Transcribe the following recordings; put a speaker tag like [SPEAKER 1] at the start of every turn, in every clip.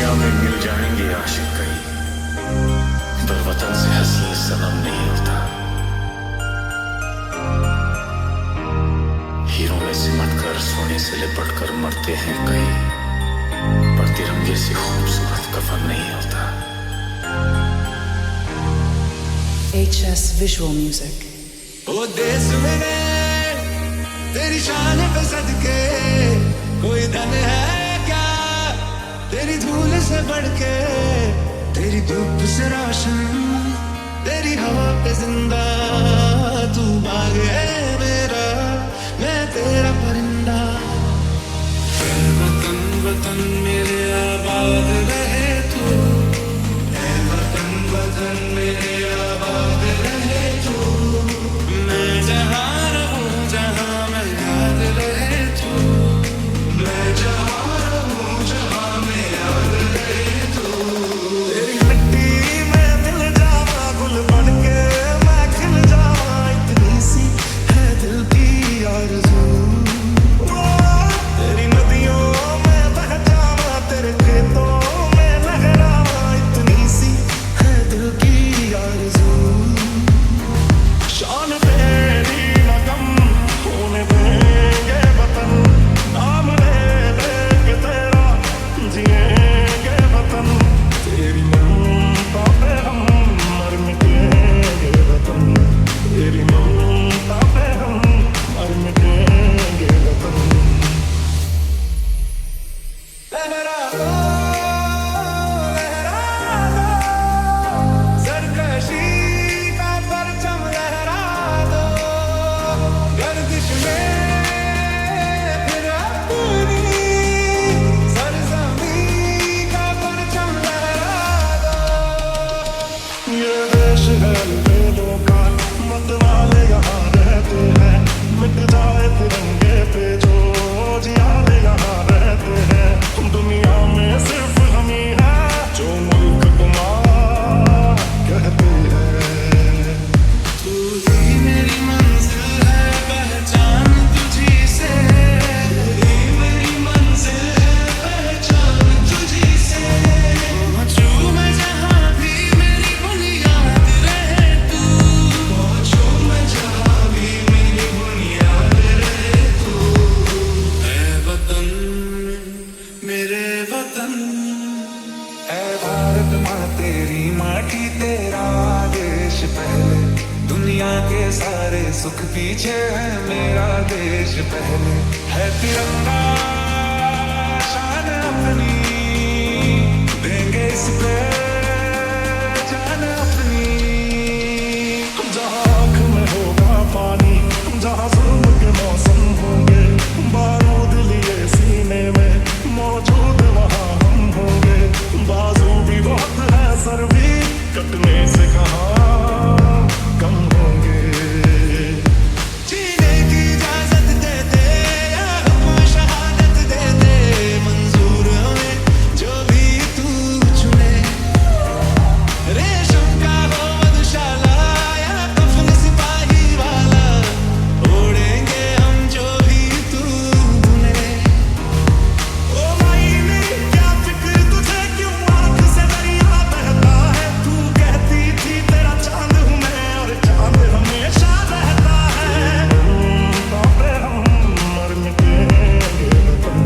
[SPEAKER 1] दुनिया में मिल जाएंगे आशिक कई, पर वतन से हसीन सनम नहीं होता। हीरों में सिमट कर सोने से लिपट कर मरते हैं कई, पर तिरंगे से खूबसूरत कफन नहीं होता।
[SPEAKER 2] HS Visual Music।
[SPEAKER 3] ओ देश मेरे तेरी शान पे सदके कोई धन है क्या तेरी धूल से बढ़ के, तेरी धूप से रोशन तेरी हवा पे जिंदा, तू बाग है मेरा मैं तेरा परिंदा। ऐ वतन वतन मेरे आबाद रहे तू, ऐ वतन वतन मेरे आबाद रहे तू, मैं जहाँ रहूं जहाँ मैं याद रहे तू, मैं जहाँ रहूं जहाँ मैं याद रहे तू। तेरी मिट्टी में मिल जावा गुल बन के मैं खिल जावा, इतनी सी है दिल की आरज़ू। तेरी नदियों में बह जावा तेरे खेतों में लहरावा, इतनी सी है दिल की आरज़ू। शान तेरी नगम होने देंगे वतन, नाम ले लेंगे तेरा जिएंगे वतन, तेरी ममता पे हम मर मिटेंगे वतन, तेरी ममता पे हम मर मिटेंगे वतन। लहरा दो लहरा दो सरकशी का परचम लहरा दो, गर्दिश में फिर अपनी सरज़मीं का परचम लहरा दो। ये देश है बेलों का मत वाले यहाँ रहते हैं, मिट जाए तिरंगे पे जो जियाले यहाँ रहते हैं। दुनिया में सिर्फ हम ही हैं जो मुल्क तुम्हारा कहते हैं। तू ही मेरी मंजिल है पहचान तुझी से, तू ही मेरी मंजिल है पहचान तुझी से। पहुंचूं मैं जहाँ भी मेरी बुनियाद रहे तू, पहुंचूं मैं जहाँ भी मेरी बुनियाद रहे तू। ऐ वतन मेरे वतन, ऐ भारत माँ तेरी माटी तेरा देश पहले, दुनिया के सारे सुख पीछे है मेरा देश पहले। है तिरंगा शान अपनी देंगे इस पे जान अपनी। जहाँ आँख में होगा पानी, जहाँ जुल्म के मौसम होंगे, बारूद लिए सीने में मौजूद वहाँ हम होंगे। बाजू भी बहुत है सर भी कटने से कहाँ कम होंगे। जीने की इजाजत दे दे या हुक्म शहादत दे दे, मंजूर हमें जो भी तू चुने। रेशम का हो मधुशाला या कफन सिपाही वाला, ओढ़ेंगे हम जो भी तू बुने। ओ माई मेरी क्या फिक्र तुझे क्यों आँख से दरिया बहता है, तू कहती थी तेरा चांद हूँ मैं और चांद हमेशा रहता है। ममता पे हम मर मिटेंगे वतन,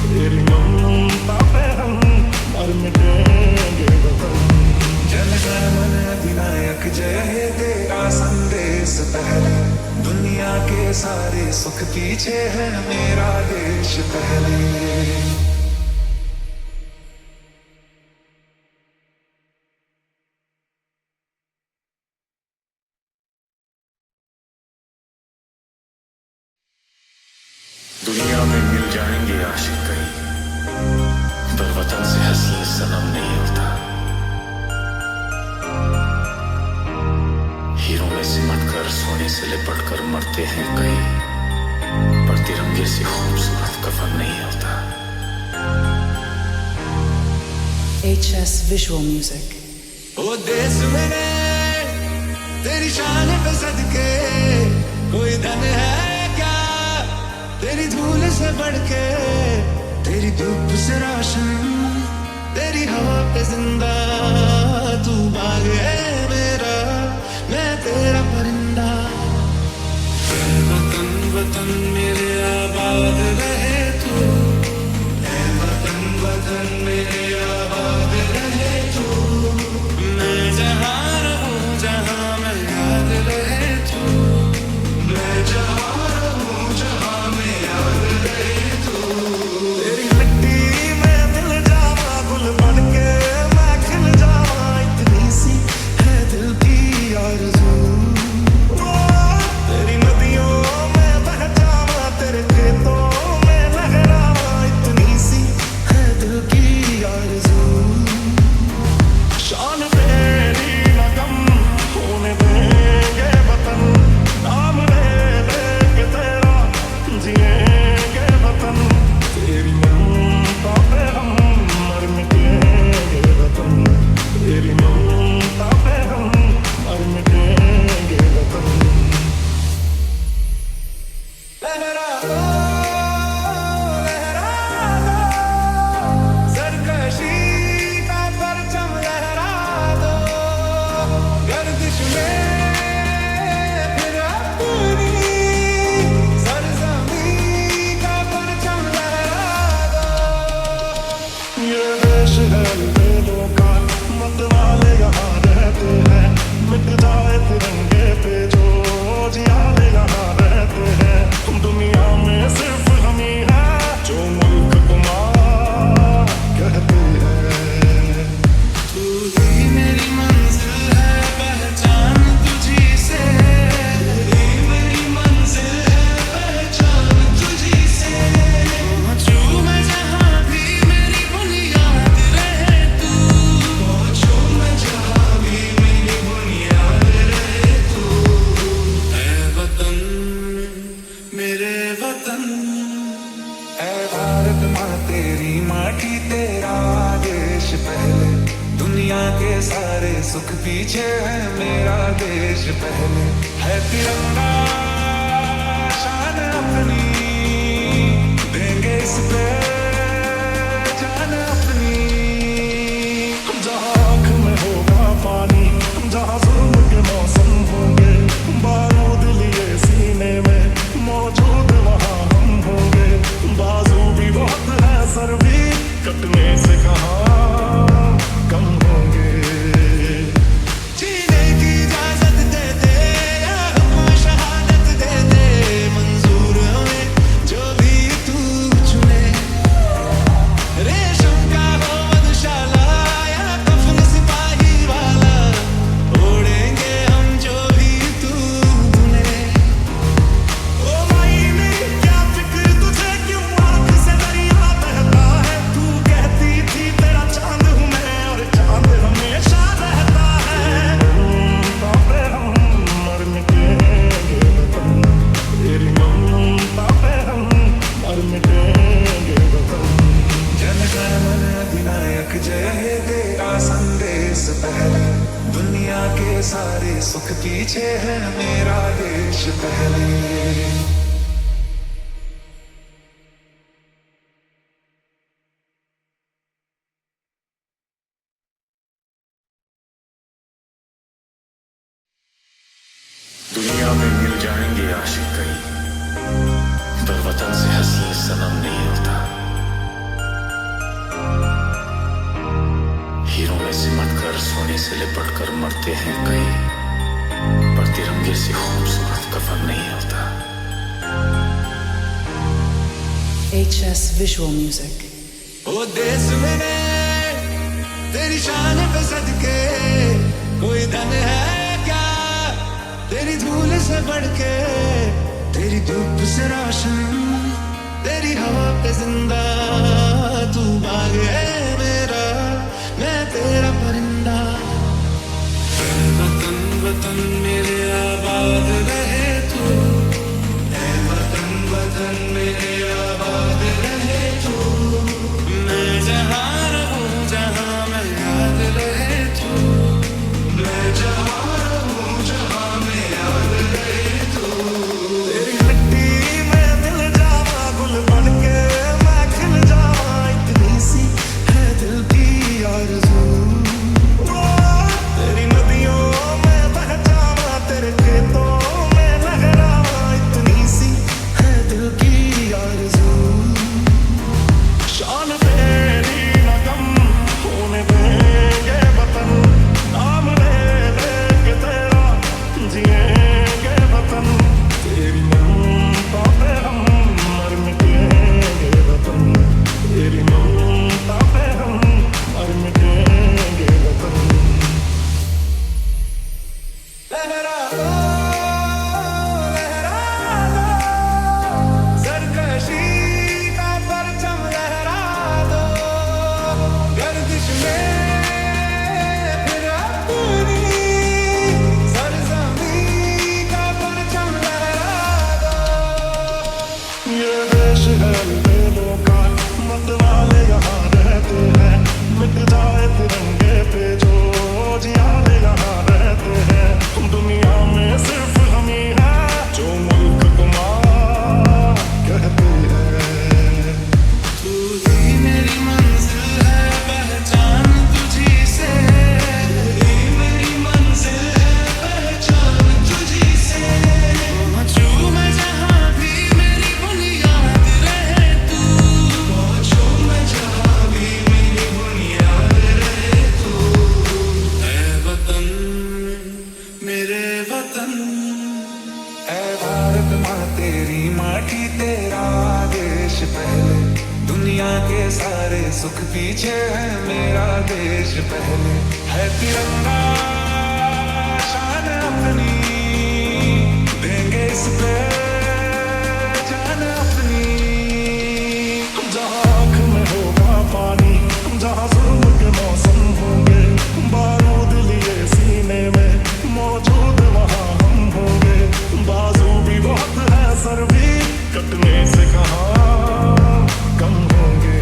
[SPEAKER 3] तेरी ममता पे हम मर मिटेंगे वतन। जन गण मन अधिनायक जय हे तेरा संदेश पहले, दुनिया के सारे सुख पीछे है मेरा देश पहले।
[SPEAKER 1] दुनिया में मिल जाएंगे आशिक कई, पर वतन से हसीन सनम नहीं होता। हीरों में सिमट कर सोने से लिपट कर मरते हैं कई, पर तिरंगे से खूबसूरत कफन नहीं होता।
[SPEAKER 2] HS Visual Music।
[SPEAKER 3] ओ देश मेरे तेरी शान पे सदके कोई धन है क्या तेरी धूल से बढ़ के, तेरी धूप से रोशन तेरी
[SPEAKER 4] तेरी हवा पे जिंदा तू बाग है मेरा, मैं तेरा परिंदा। ऐ वतन वतन मेरे आबाद रहे तू, ऐ वतन वतन मेरे आबाद रहे तू। मैं जहाँ रहूं जहाँ मैं याद रहे तू, मैं जहाँ रहूं जहाँ मैं याद रहे तू। तेरी मिट्टी में मिल जावा गुल बन के मैं खिल जावा, इतनी सी है दिल की आरज़ू। तेरी नदियों में बह जावा, तेरे खेतों में लहरावा, इतनी सी है दिल की आरज़ू। शान तेरी नगम होने देंगे वतन, नाम ले लेंगे तेरा जिएंगे वतन। तेरी ममता पे हम मर मिटेंगे वतन, तेरी ममता पे हम मर मिटेंगे वतन। लहरा दो, लहरा दो, सरकशी का परचम लहरा दो। गर्दिश में फिर अपनी सरज़मीं का परचम लहरा दो।
[SPEAKER 3] ये देश है बेलों का, मत वाले यहाँ रहते हैं। मिट जाए तिरंगे पे जो जियाले यहाँ रहते हैं। दुनिया में सिर्फ हम ही हैं जो मुल्क तुम्हारा कहते हैं।
[SPEAKER 4] तू ही मेरी मंजिल है, पहचान तुझी से। तू ही मेरी मंजिल है, पहचान तुझी से। पहुंचूं मैं जहाँ भी मेरी बुनियाद रहे तू, पहुंचूं मैं जहाँ भी मेरी बुनियाद रहे तू। ऐ वतन मेरे वतन,
[SPEAKER 5] ऐ भारत माँ तेरी माटी तेरा देश पहले, दुनिया के सारे सुख पीछे है मेरा देश पहले। है तिरंगा शान अपनी, देंगे इस पे जान अपनी।
[SPEAKER 3] जहाँ आँख में होगा पानी, जहाँ जुल्म के मौसम होंगे, बारूद लिए सीने में मौजूद वहाँ हम होंगे। बाजू भी बहुत है, सर भी कटने से कहाँ कम होंगे।
[SPEAKER 4] जीने की इजाजत दे दे या हुक्म शहादत दे दे, मंजूर हमें जो भी तू चुने। रेशम का हो मधुशाला या कफन सिपाही वाला, ओढ़ेंगे हम जो भी तू बुने। ओ मायने क्या फिक्र तुझे, क्यों आँख से दरिया बहता है। तू कहती थी तेरा चांद हूँ मैं, और चांद हमेशा रहता है।
[SPEAKER 3] ममता पे हम मर मिटेंगे वतन, तेरी ममता पे हम मर मिटेंगे वतन।
[SPEAKER 5] जन गण मन अधिनायक जय हे तेरा संदेश पहले, दुनिया के सारे सुख पीछे है मेरा देश पहले।
[SPEAKER 1] दुनिया में मिल जाएंगे आशिक कई, पर वतन से हसीन सनम नहीं होता। हीरों में सिमट कर सोने से लिपट कर मरते हैं कई, पर तिरंगे से खूबसूरत कफन नहीं होता।
[SPEAKER 2] HS Visual Music.
[SPEAKER 4] ओ देश मेरे तेरी शान पे सदके, कोई धन है क्या तेरी धूल से बढ़ के। तेरी धूप से रोशन, तेरी हवा पे जिंदा तू बाग है मेरा, मैं तेरा परिंदा। ऐ वतन वतन मेरे आबाद रहे तू, ऐ वतन वतन मेरे आबाद रहे तू। मैं जहाँ रहूं जहाँ मैं याद रहे तू, मैं जहाँ रहूं जहाँ मैं याद रहे तू।
[SPEAKER 3] तेरी मिट्टी में मिल जावा गुल बन के मैं खिल जावा, इतनी सी है दिल की
[SPEAKER 5] सुख पीछे है मेरा देश पहले है तिरंगा शान अपनी देंगे इस पे जान अपनी
[SPEAKER 3] जहाँ आँख में होगा पानी जहाँ जुल्म के मौसम होंगे बारूद लिए सीने में मौजूद वहाँ हम होंगे बाजू भी बहुत है सर भी कटने से कहाँ कम होंगे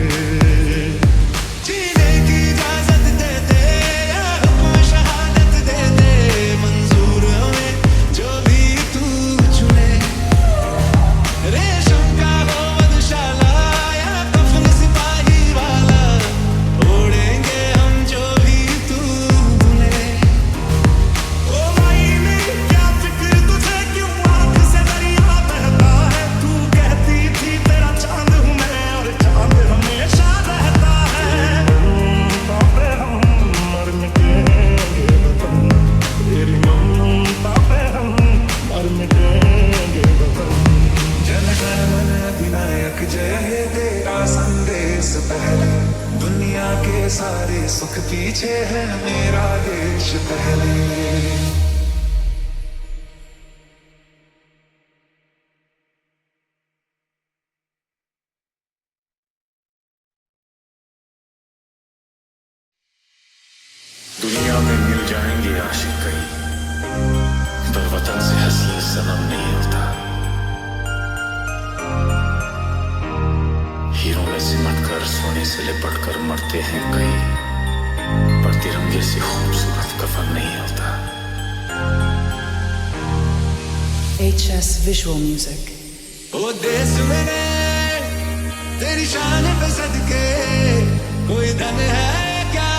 [SPEAKER 4] जीने की इजाजत दे दे या हुक्म शहादत दे दे मंजूर हमें जो भी तू चुने रेशम का हो मधुशाला या कफन सिपाही वाला ओढ़ेंगे हम जो भी तू बुने ओ माई मेरी क्या फिक्र तुझे क्यों आँख से दरिया बहता है तू कहती थी तेरा चांद हूँ मैं और चांद हमेशा रहता है
[SPEAKER 3] पे हम मर मिटेंगे वतन तेरी ममता पे हम मर मिटेंगे वतन
[SPEAKER 5] जन गण मन अधिनायक जय हे तेरा संदेश पहले दुनिया के सारे सुख पीछे है मेरा देश पहले
[SPEAKER 1] दुनिया में मिल जाएंगे आशिक कई पर वतन से हसीन सनम नहीं होता हीरों में सिमट कर सोने से लिपट कर मरते हैं कई पर तिरंगे से खूबसूरत कफन नहीं होता
[SPEAKER 2] HS Visual Music.
[SPEAKER 4] ओ देश मेरे तेरी शान पे सदके कोई धन है क्या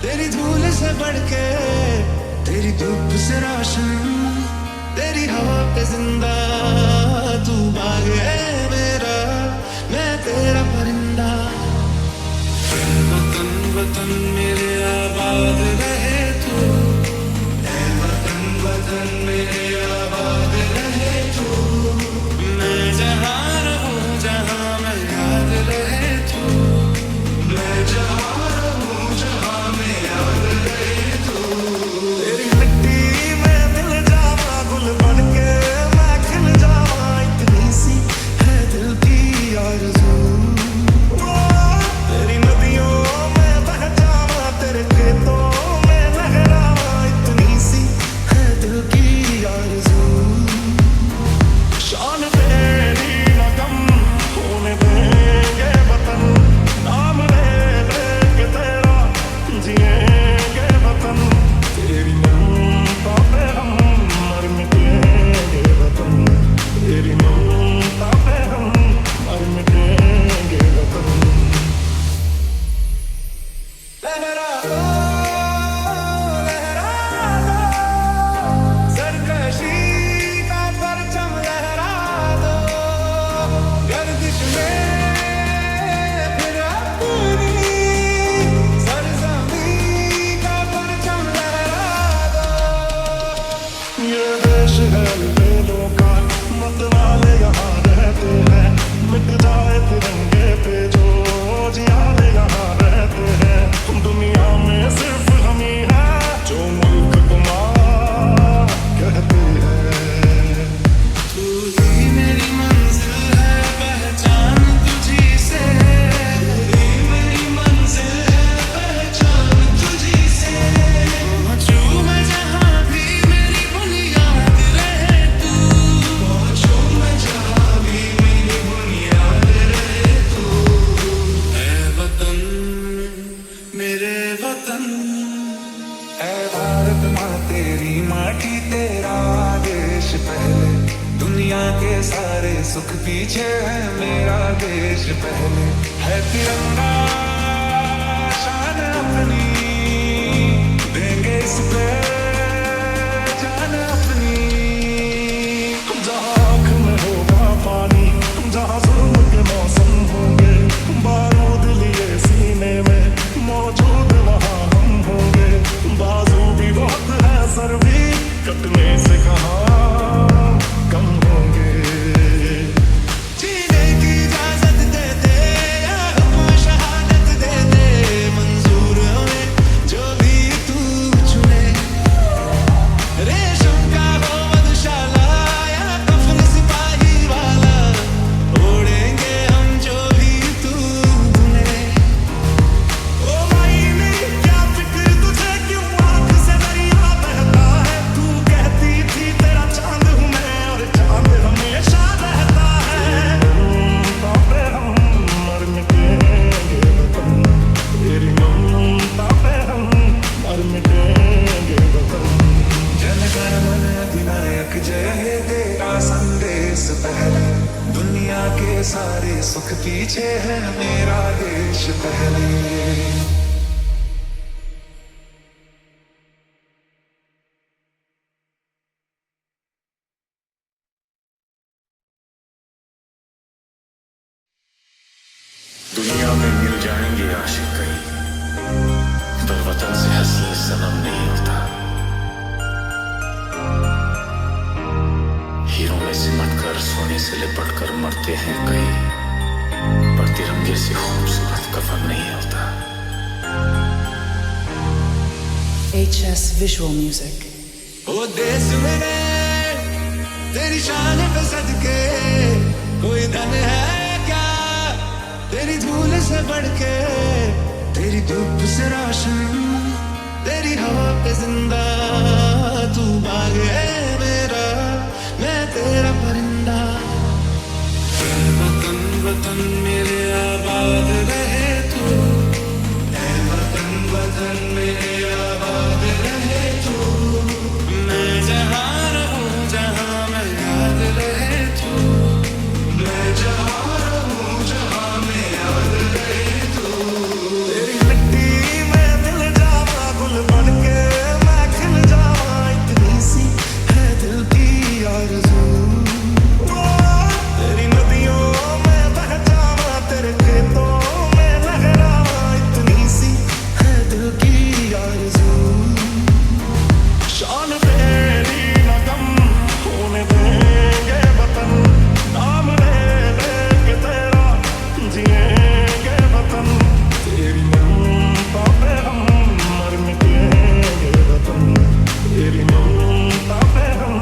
[SPEAKER 4] तेरी धूल से बढ़ के तेरी धूप से रोशन तेरी हवा पे जिंदा तू बाग है मेरा मैं तेरा परिंदा वतन वतन मेरे आबाद रहे तू ऐ वतन वतन मेरे आबाद रहे तू मैं जहाँ रहूं जहाँ मैं याद रहे तू मैं जहाँ रहूं जहाँ मैं याद रहे तू
[SPEAKER 3] तेरी मिट्टी में मिल जावा गुल बन के मैं खिल जावा इतनी सी है दिल की आरज़ू तेरी नदियों में बह जावा तेरे खेतों में लहरावा इतनी सी है दिल की आरज़ू शान तेरी नगम होने देंगे वतन नाम ले लेंगे तेरा जिएंगे वतन तेरी ममता पे हम मर मिटेंगे वतन तेरी ममता पे हम मर मिटेंगे वतन
[SPEAKER 4] लहरा दो सरकशी का परचम लहरा दो गर्दिश में फिर अपनी सरजमीं का परचम लहरा दो
[SPEAKER 3] ये देश है बेलों का मत वाले यहाँ रहते हैं मिट जाए तिरंगे पे जो जियाले यहाँ रहते हैं दुनिया में सिर्फ हम ही हैं जो मुल्क को माँ कहते हैं
[SPEAKER 4] तू ही मेरी मंजिल है पहचान तुझी से तू ही मेरी मंजिल है पहचान तुझी से पहुंचूं मैं जहाँ भी मेरी बुनियाद रहे तू पहुंचूं मैं जहाँ भी मेरी बुनियाद रहे तू ऐ वतन मेरे वतन
[SPEAKER 5] ऐ भारत माँ तेरी माटी तेरा देश पहले दुनिया के सारे सुख पीछे है मेरा देश पहले है तिरंगा शान अपनी देंगे इस पे जान अपनी
[SPEAKER 3] जहाँ आँख में होगा पानी जहाँ जुल्म के मौसम होंगे बारूद लिए सीने में मौजूद वहाँ हम होंगे बाजू भी बहुत है सर भी कटने से कहाँ कम होंगे
[SPEAKER 4] जीने की इजाजत दे दे या हुक्म शहादत
[SPEAKER 5] पीछे है मेरा देश पहले।
[SPEAKER 1] दुनिया में मिल जाएंगे आशिक कई, पर वतन से हसी सनम नहीं होता। हीरों में सिमट कर सोने से लिपट कर मरते हैं कई, पर तिरंगे से खूबसूरत कफन नहीं होता।
[SPEAKER 2] HS Visual Music.
[SPEAKER 4] ओ देश मेरे तेरी शान पे सदके, कोई धन है क्या तेरी धूल से बढ़ के, तेरी धूप से रोशन, तेरी हवा पे जिंदा, तू बाग है मेरा, मैं तेरा परिंदा। वतन वतन मेरे आबाद रहे तू, वतन वतन मेरे आबाद रहे तू, मैं जहाँ रहूं जहाँ मैं याद रहे तू, मैं जहाँ रहूं जहाँ मैं याद रहे तू। तेरी मिट्टी में मिल जावा गुल बन के, मैं खिल जावा, इतनी सी है दिल की आरज़ू। तेरी नदियों में बह जावा, तेरे खेतों में लहरावा, इतनी सी है दिल की आरज़ू। शान तेरी नगम होने देंगे वतन, नाम ले लेंगे तेरा, जिएंगे वतन, तेरी ममता पे हम मर मिटेंगे वतन, तेरी ममता पे हम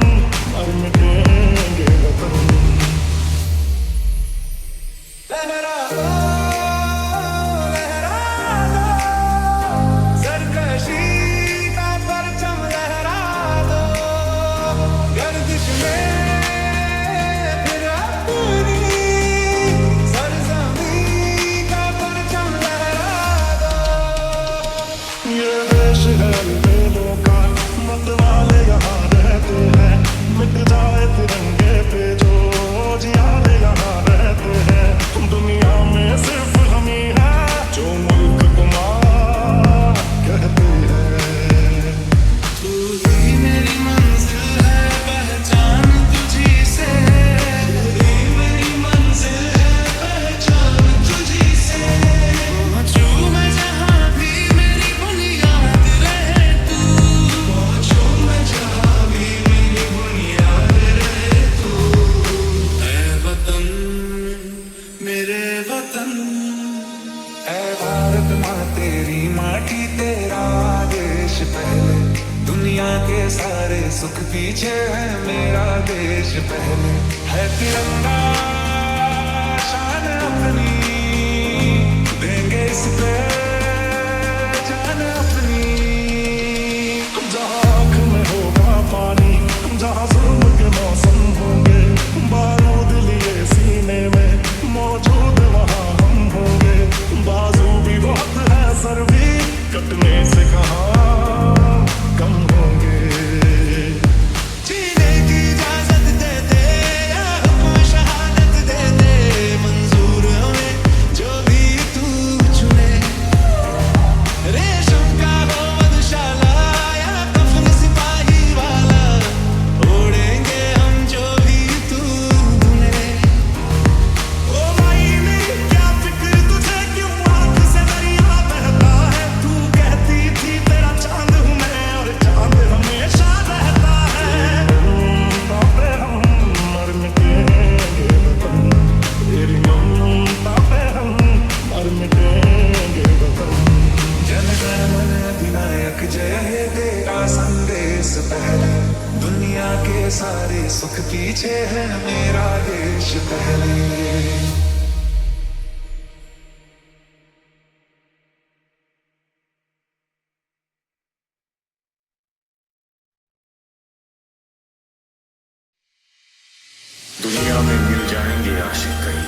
[SPEAKER 4] मर मिटेंगे वतन। लहरा दो, लहरा दो, सरकशी का परचम लहरा दो, गर्दिश में फिर अपनी सरज़मीं का परचम लहरा दो।
[SPEAKER 3] ये देश है बेलों का, मत वाले यहाँ रहते हैं, मिट जाए तिरंगे पे जो जियाले यहाँ रहते हैं। दुनिया में सिर्फ हम ही हैं जो मुल्क को माँ कहते हैं।
[SPEAKER 4] तू ही मेरी मंजिल है, पहचान तुझी से, तू ही मेरी मंजिल है, पहचान तुझी से। पहुंचूं मैं जहाँ भी मेरी बुनियाद रहे तू, पहुंचूं मैं जहाँ भी मेरी बुनियाद रहे तू। ऐ वतन मेरे वतन,
[SPEAKER 5] ऐ भारत माँ तेरी माटी तेरा देश पहले, दुनिया के सारे सुख पीछे है मेरा देश पहले। है तिरंगा शान अपनी, देंगे इस पे जान अपनी।
[SPEAKER 3] जहाँ आँख में होगा पानी, जहाँ जुल्म के मौसम होंगे, बारूद लिए सीने में मौजूद वहाँ हम होंगे। बाजू भी बहुत है, सर भी कटने से कहाँ कम होंगे।
[SPEAKER 4] जीने की इजाजत दे दे या हुक्म शहादत दे दे, मंजूर हमें जो भी तू चुने। रेशम का हो मधुशाला या कफन सिपाही वाला, ओढ़ेंगे हम जो भी तू बुने। ओ माई मेरी क्या फिक्र तुझे, क्यों आँख से दरिया बहता है। तू कहती थी तेरा चांद हूँ मैं, और चांद हमेशा रहता है।
[SPEAKER 3] ममता पे हम मर मिटेंगे वतन, तेरी ममता पे हम मर मिटेंगे वतन।
[SPEAKER 5] जन गण मन अधिनायक जय हे तेरा संदेश पहले, दुनिया के सारे सुख पीछे है मेरा देश पहले।
[SPEAKER 1] दुनिया में मिल जाएंगे आशिक कई,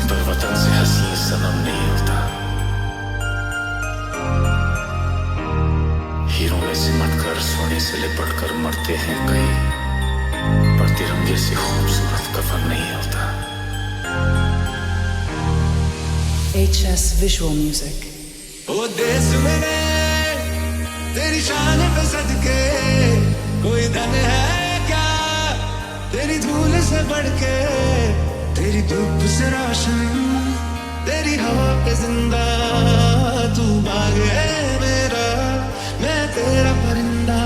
[SPEAKER 1] पर वतन से हसी सनम नहीं होता। हीरों में सिमट कर सोने से लिपट कर मरते हैं कई, पर तिरंगे से खूबसूरत कफन नहीं होता।
[SPEAKER 2] HS Visual Music.
[SPEAKER 4] ओ देश मेरे तेरी शान पे सदके कोई धन है क्या तेरी धूल से बढ़ के तेरी धूप से रोशन तेरी हवा पे जिंदा तू बाग है मेरा मैं तेरा परिंदा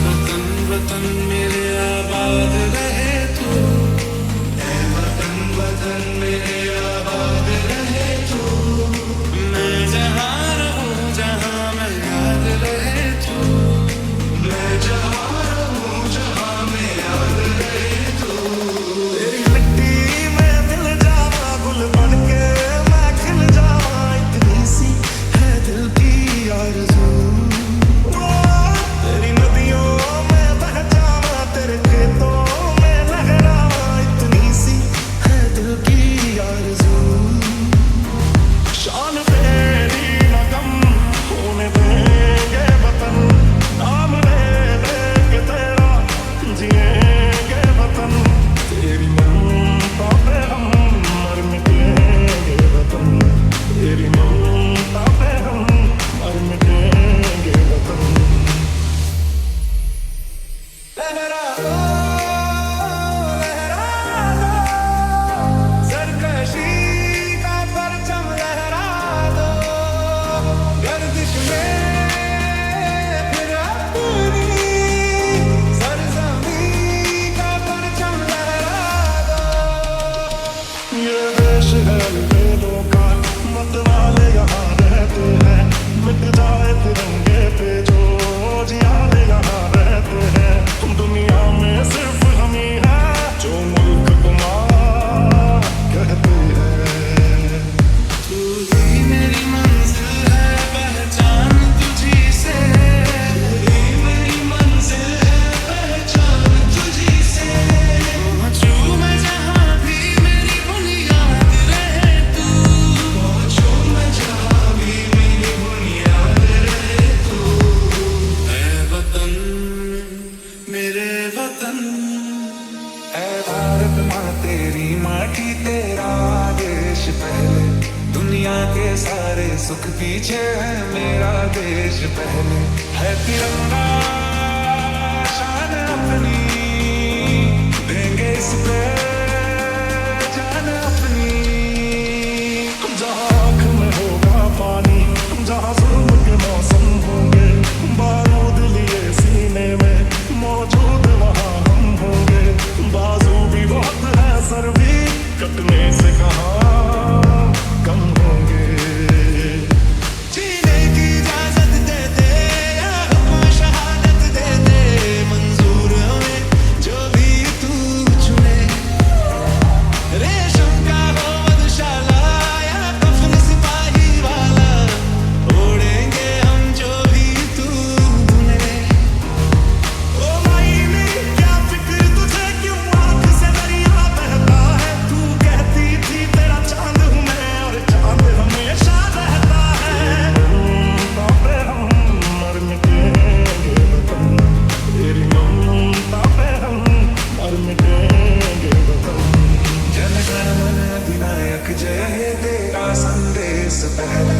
[SPEAKER 4] वतन वतन मेरे आबाद रहे तू वतन वतन मेरे आबाद रहे तू मैं जहाँ रहूं जहाँ मैं याद रहे तू मैं जहाँ रहूं जहाँ मैं याद रहे तू तेरी मिट्टी में मिल जावा गुल बन के मैं खिल जावा इतनी सी है दिल की आरज़ू तेरी नदियों में बह जावा तेरे खेतों में लहरावा इतनी सी है दिल की आरज़ू शान तेरी नगम होने देंगे वतन नाम ले लेंगे तेरा जिएंगे वतन तेरी ममता पे हम मर मिटेंगे वतन तेरी ममता पे हम मर मिटेंगे वतन लहरा दो सरकशी का परचम लहरा दो गर्दिश में फिर अपनी सरजमीं का परचम लहरा दो
[SPEAKER 3] ये देश है बेलों का मतवाले यहाँ रहते हैं मिट जाए तिरंगे पे जो जियाले यहाँ रहते हैं दुनिया में सिर्फ हम ही हैं जो मुल्क को माँ कहते हैं
[SPEAKER 4] तू ही मेरी मंजिल है पहचान तुझी से तू ही मेरी मंजिल है पहचान तुझी से पहुंचूं मैं जहाँ भी मेरी बुनियाद रहे तू पहुंचूं मैं जहाँ भी मेरी बुनियाद रहे तू ऐ वतन मेरे वतन
[SPEAKER 5] ऐ भारत माँ तेरी माटी तेरा देश पहले दुनिया के सारे सुख पीछे है मेरा देश पहले है तिरंगा शान अपनी देंगे इस पे जान अपनी
[SPEAKER 3] जहाँ आँख में होगा पानी जहाँ जुल्म के मौसम होंगे बारूद लिए सीने में मौजूद वहाँ हम होंगे बाजू भी बहुत है सर भी कटने से कहाँ कम होंगे
[SPEAKER 4] जीने की इजाजत दे दे या हुक्म शहादत दे दे मंजूर हमें जो भी तू चुने रेशम का हो मधुशाला या कफन सिपाही वाला ओढ़ेंगे हम जो भी तू धुने ओ माई मेरी क्या फिक्र तुझे क्यों आँख से दरिया बहता है तू कहती थी तेरा चांद हूँ मैं और चांद हमेशा रहता है
[SPEAKER 3] ममता पे हम मर मिटेंगे वतन तेरी ममता पे हम मर मिटेंगे वतन
[SPEAKER 5] जन गण मन अधिनायक जय हे तेरा संदेश पहले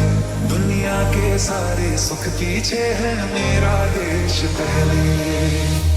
[SPEAKER 5] दुनिया के सारे सुख पीछे है मेरा देश पहले